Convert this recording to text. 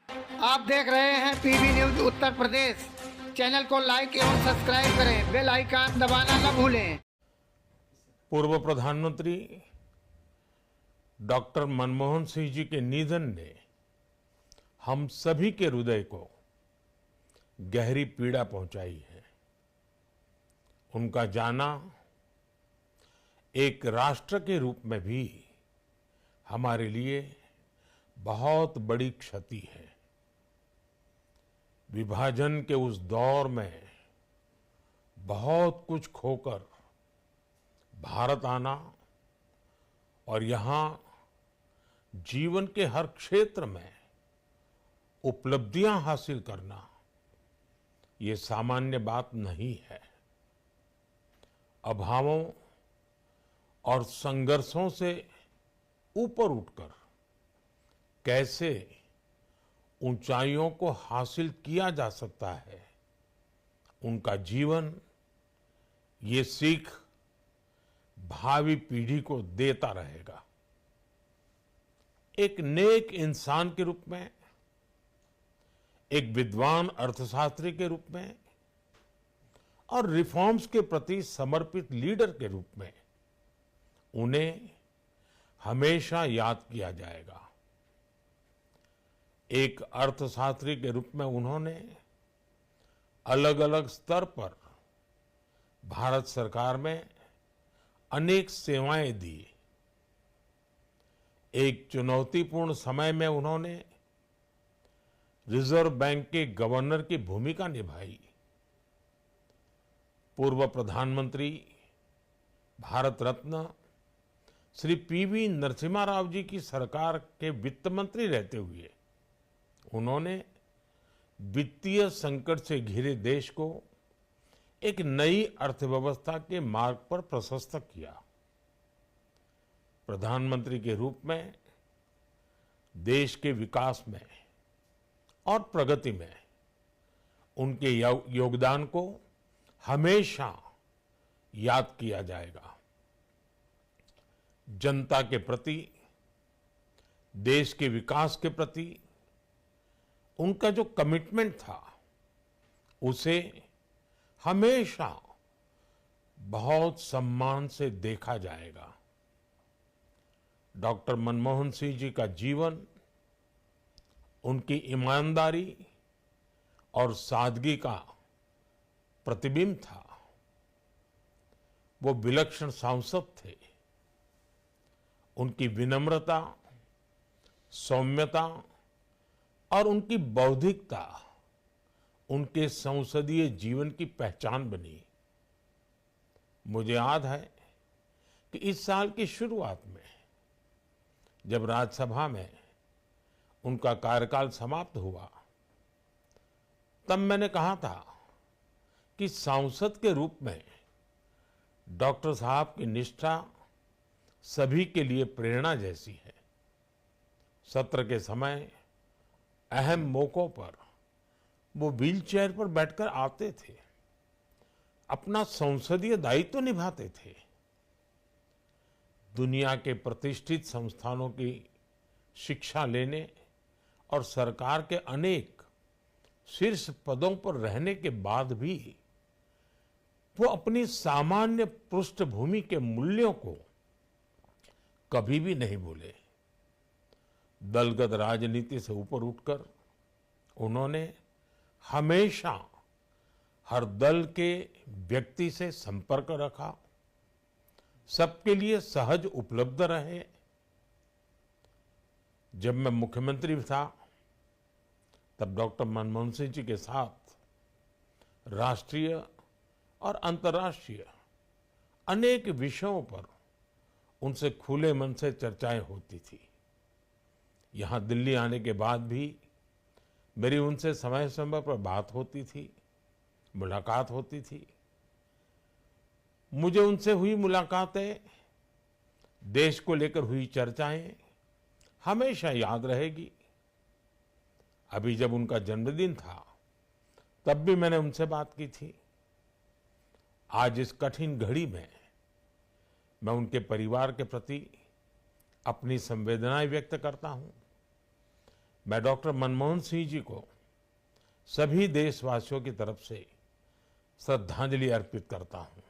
आप देख रहे हैं PB news Uttar Pradesh. Channel को लाइक एवं सब्सक्राइब करें, बेल आइकन दबाना न भूलें। पूर्व प्रधानमंत्री डॉक्टर मनमोहन सिंह जी के निधन ने हम सभी के हृदय को गहरी पीड़ा पहुंचाई है। उनका जाना एक राष्ट्र के रूप में भी हमारे लिए बहुत बड़ी क्षति है। विभाजन के उस दौर में बहुत कुछ खोकर भारत आना और यहाँ जीवन के हर क्षेत्र में उपलब्धियां हासिल करना ये सामान्य बात नहीं है। अभावों और संघर्षों से ऊपर उठकर कैसे ऊंचाइयों को हासिल किया जा सकता है, उनका जीवन ये सीख भावी पीढ़ी को देता रहेगा। एक नेक इंसान के रूप में, एक विद्वान अर्थशास्त्री के रूप में और रिफॉर्म्स के प्रति समर्पित लीडर के रूप में उन्हें हमेशा याद किया जाएगा। एक अर्थशास्त्री के रूप में उन्होंने अलग अलग स्तर पर भारत सरकार में अनेक सेवाएं दी। एक चुनौतीपूर्ण समय में उन्होंने रिजर्व बैंक के गवर्नर की भूमिका निभाई। पूर्व प्रधानमंत्री भारत रत्न श्री पीवी नरसिम्हा राव जी की सरकार के वित्त मंत्री रहते हुए उन्होंने वित्तीय संकट से घिरे देश को एक नई अर्थव्यवस्था के मार्ग पर प्रशस्त किया। प्रधानमंत्री के रूप में देश के विकास में और प्रगति में उनके योगदान को हमेशा याद किया जाएगा। जनता के प्रति, देश के विकास के प्रति उनका जो कमिटमेंट था उसे हमेशा बहुत सम्मान से देखा जाएगा। डॉक्टर मनमोहन सिंह जी का जीवन उनकी ईमानदारी और सादगी का प्रतिबिंब था। वो विलक्षण सांसद थे। उनकी विनम्रता, सौम्यता और उनकी बौद्धिकता उनके संसदीय जीवन की पहचान बनी। मुझे याद है कि इस साल की शुरुआत में जब राज्यसभा में उनका कार्यकाल समाप्त हुआ, तब मैंने कहा था कि सांसद के रूप में डॉक्टर साहब की निष्ठा सभी के लिए प्रेरणा जैसी है। सत्र के समय अहम मौकों पर वो व्हीलचेयर पर बैठकर आते थे, अपना संसदीय दायित्व निभाते थे। दुनिया के प्रतिष्ठित संस्थानों की शिक्षा लेने और सरकार के अनेक शीर्ष पदों पर रहने के बाद भी वो अपनी सामान्य पृष्ठभूमि के मूल्यों को कभी भी नहीं भूले। दलगत राजनीति से ऊपर उठकर उन्होंने हमेशा हर दल के व्यक्ति से संपर्क रखा, सबके लिए सहज उपलब्ध रहे। जब मैं मुख्यमंत्री था तब डॉक्टर मनमोहन सिंह जी के साथ राष्ट्रीय और अंतर्राष्ट्रीय अनेक विषयों पर उनसे खुले मन से चर्चाएं होती थी। यहाँ दिल्ली आने के बाद भी मेरी उनसे समय समय पर बात होती थी, मुलाकात होती थी। मुझे उनसे हुई मुलाकातें, देश को लेकर हुई चर्चाएं हमेशा याद रहेगी। अभी जब उनका जन्मदिन था तब भी मैंने उनसे बात की थी। आज इस कठिन घड़ी में मैं उनके परिवार के प्रति अपनी संवेदनाएं व्यक्त करता हूं। मैं डॉक्टर मनमोहन सिंह जी को सभी देशवासियों की तरफ से श्रद्धांजलि अर्पित करता हूं।